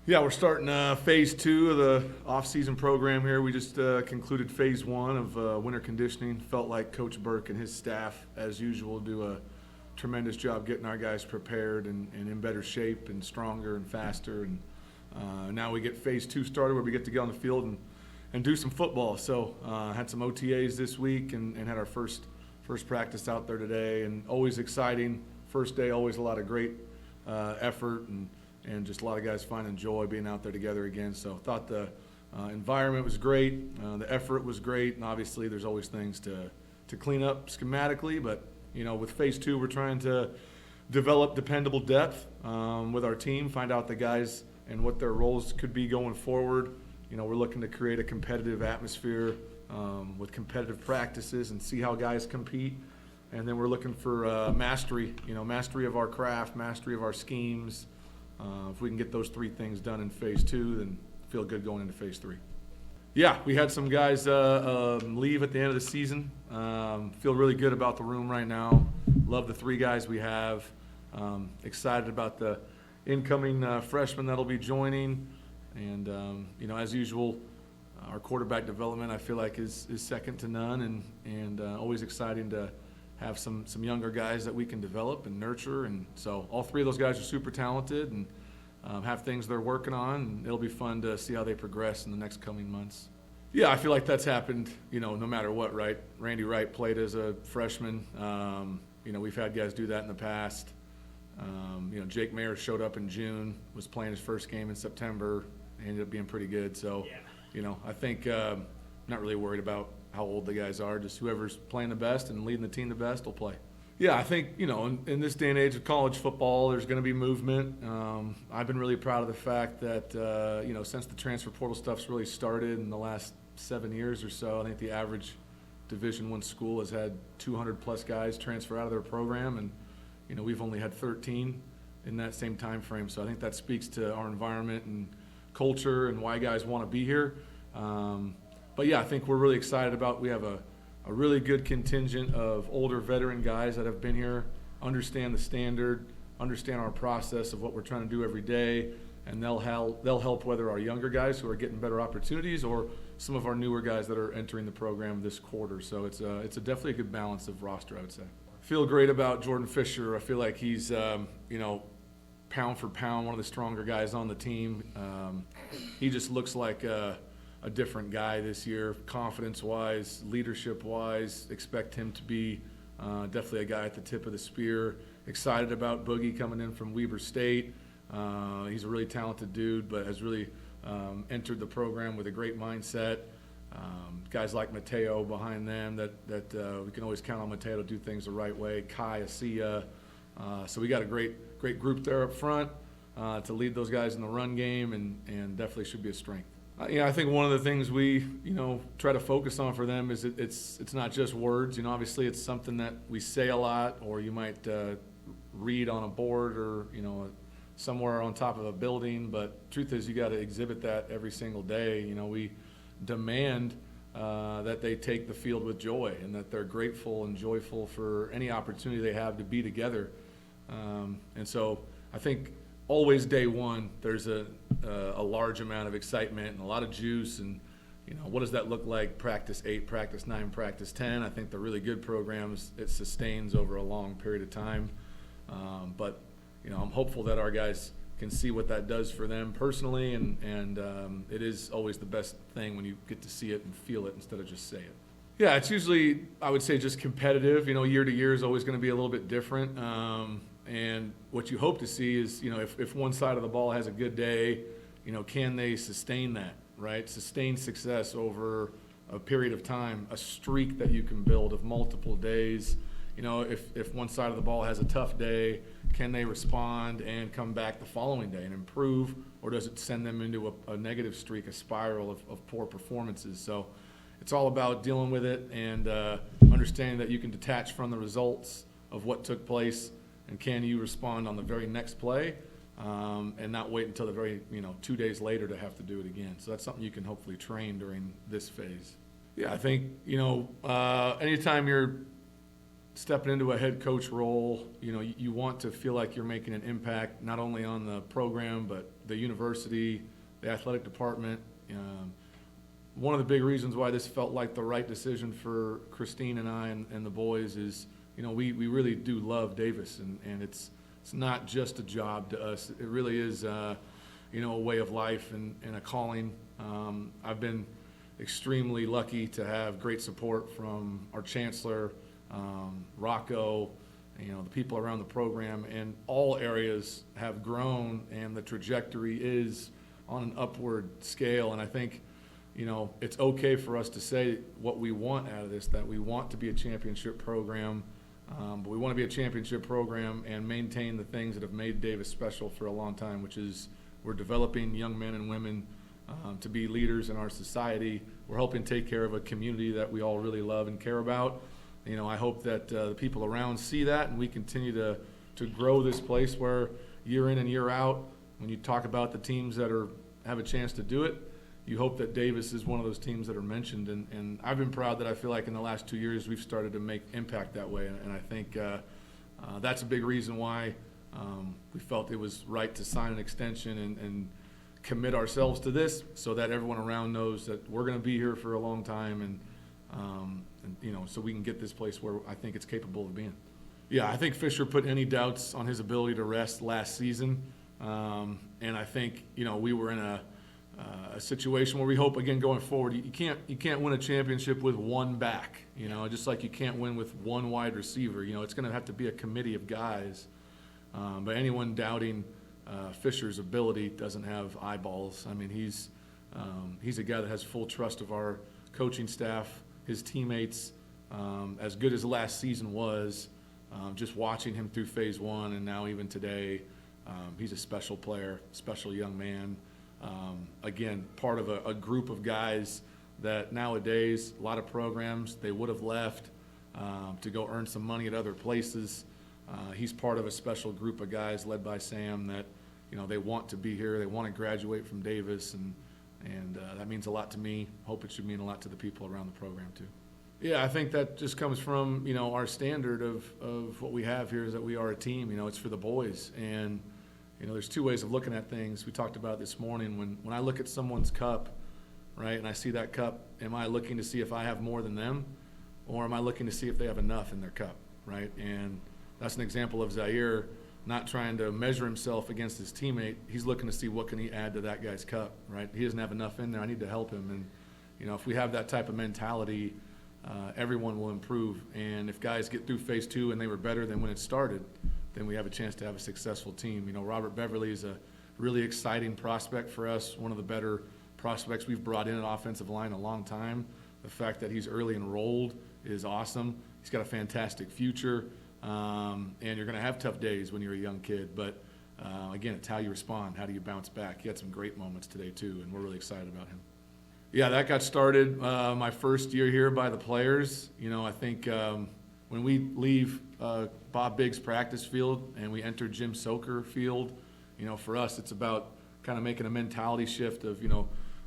Yeah, we're starting phase 2 of the off-season program here. We just concluded phase 1 of winter conditioning. Felt like Coach Burke and his staff, as usual, do a tremendous job getting our guys prepared and in better shape and stronger and faster. And now we get phase 2 started where we get to get on the field and do some football. So had some OTAs this week and had our first practice out there today. And always exciting. First day, always a lot of great effort and just a lot of guys finding joy being out there together again. So thought the environment was great, the effort was great, and obviously there's always things to clean up schematically, but with phase 2 we're trying to develop dependable depth with our team, find out the guys and what their roles could be going forward. We're looking to create a competitive atmosphere with competitive practices and see how guys compete. And then we're looking for mastery, mastery of our craft, mastery of our schemes. If we can get those 3 things done in phase 2, then feel good going into phase 3. Yeah, we had some guys leave at the end of the season. Feel really good about the room right now. Love the 3 guys we have. Excited about the incoming freshmen that'll be joining. And, as usual, our quarterback development I feel like is second to none, and always exciting to have some younger guys that we can develop and nurture. And so all 3 of those guys are super talented and have things they're working on, and it'll be fun to see how they progress in the next coming months. Yeah, I feel like that's happened, no matter what, right? Randy Wright played as a freshman. We've had guys do that in the past. Jake Mayer showed up in June, was playing his first game in September, ended up being pretty good. So, I think I'm not really worried about how old the guys are. Just whoever's playing the best and leading the team the best will play. Yeah, I think, in this day and age of college football, there's going to be movement. I've been really proud of the fact that, since the transfer portal stuff's really started in the last 7 years or so, I think the average Division I school has had 200-plus guys transfer out of their program, and, we've only had 13 in that same time frame. So I think that speaks to our environment and culture and why guys want to be here. But yeah, I think we're really excited about. We have a really good contingent of older veteran guys that have been here, understand the standard, understand our process of what we're trying to do every day, and they'll help whether our younger guys who are getting better opportunities or some of our newer guys that are entering the program this quarter. So it's a definitely a good balance of roster, I would say. Feel great about Jordan Fisher. I feel like he's pound for pound one of the stronger guys on the team. He just looks like a different guy this year, confidence-wise, leadership-wise. Expect him to be definitely a guy at the tip of the spear. Excited about Boogie coming in from Weber State. He's a really talented dude, but has really entered the program with a great mindset. Guys like Mateo behind them that we can always count on Mateo to do things the right way. Kai, Asia. So we got a great group there up front to lead those guys in the run game, and definitely should be a strength. I think one of the things we, try to focus on for them is it's not just words. Obviously it's something that we say a lot, or you might read on a board or, somewhere on top of a building. But truth is, you got to exhibit that every single day. We demand that they take the field with joy and that they're grateful and joyful for any opportunity they have to be together. And so I think always day one, there's a large amount of excitement and a lot of juice. And, what does that look like? Practice 8, practice 9, practice 10. I think the really good programs, it sustains over a long period of time. But, I'm hopeful that our guys can see what that does for them personally. And it is always the best thing when you get to see it and feel it instead of just say it. Yeah, it's usually, I would say, just competitive. Year to year is always going to be a little bit different. And what you hope to see is, if one side of the ball has a good day, can they sustain that, right? Sustain success over a period of time, a streak that you can build of multiple days. If one side of the ball has a tough day, can they respond and come back the following day and improve, or does it send them into a negative streak, a spiral of poor performances? So it's all about dealing with it and understanding that you can detach from the results of what took place, and can you respond on the very next play and not wait until the very 2 days later to have to do it again. So that's something you can hopefully train during this phase. Yeah, I think anytime you're stepping into a head coach role, you want to feel like you're making an impact not only on the program but the university, the athletic department. One of the big reasons why this felt like the right decision for Christine and I and the boys is, we really do love Davis, and it's not just a job to us. It really is, a way of life and a calling. I've been extremely lucky to have great support from our chancellor, Rocco, the people around the program, and all areas have grown, and the trajectory is on an upward scale. And I think, it's okay for us to say what we want out of this, that we want to be a championship program, but we want to be a championship program and maintain the things that have made Davis special for a long time, which is we're developing young men and women to be leaders in our society. We're helping take care of a community that we all really love and care about. I hope that the people around see that, and we continue to grow this place where year in and year out, when you talk about the teams that have a chance to do it, you hope that Davis is one of those teams that are mentioned. And I've been proud that I feel like in the last 2 years we've started to make impact that way. And I think that's a big reason why we felt it was right to sign an extension and commit ourselves to this, so that everyone around knows that we're going to be here for a long time, and so we can get this place where I think it's capable of being. Yeah, I think Fisher put any doubts on his ability to rest last season, and I think we were in a situation where we hope again going forward. You can't win a championship with one back, just like you can't win with one wide receiver. It's going to have to be a committee of guys. But anyone doubting Fisher's ability doesn't have eyeballs. I mean, he's a guy that has full trust of our coaching staff, his teammates. As good as last season was, just watching him through phase one and now even today, he's a special player, special young man. Again, part of a group of guys that nowadays, a lot of programs, they would have left to go earn some money at other places. He's part of a special group of guys led by Sam that, they want to be here. They want to graduate from Davis, and that means a lot to me. Hope it should mean a lot to the people around the program too. Yeah, I think that just comes from, our standard of what we have here is that we are a team. It's for the boys. And, there's two ways of looking at things. We talked about this morning. When I look at someone's cup, right, and I see that cup, am I looking to see if I have more than them, or am I looking to see if they have enough in their cup, right? And that's an example of Zaire not trying to measure himself against his teammate. He's looking to see what can he add to that guy's cup, right? He doesn't have enough in there. I need to help him. And, if we have that type of mentality, everyone will improve. And if guys get through phase two and they were better than when it started, then we have a chance to have a successful team. Robert Beverly is a really exciting prospect for us, one of the better prospects we've brought in an offensive line in a long time. The fact that he's early enrolled is awesome. He's got a fantastic future. And you're going to have tough days when you're a young kid, but again, it's how you respond. How do you bounce back? He had some great moments today too, and we're really excited about him. Yeah, that got started my first year here by the players. I think when we leave Bob Biggs' practice field and we enter Jim Soker field, for us it's about kind of making a mentality shift of,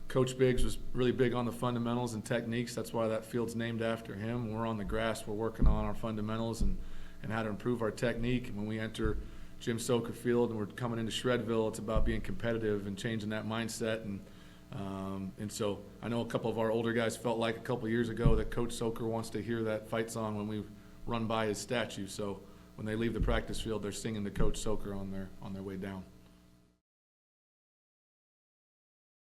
Coach Biggs was really big on the fundamentals and techniques. That's why that field's named after him. We're on the grass. We're working on our fundamentals and how to improve our technique. And when we enter Jim Soker Field and we're coming into Shredville, it's about being competitive and changing that mindset. And so I know a couple of our older guys felt like a couple of years ago that Coach Soker wants to hear that fight song when we run by his statue. So when they leave the practice field, they're singing to Coach Soker on their way down.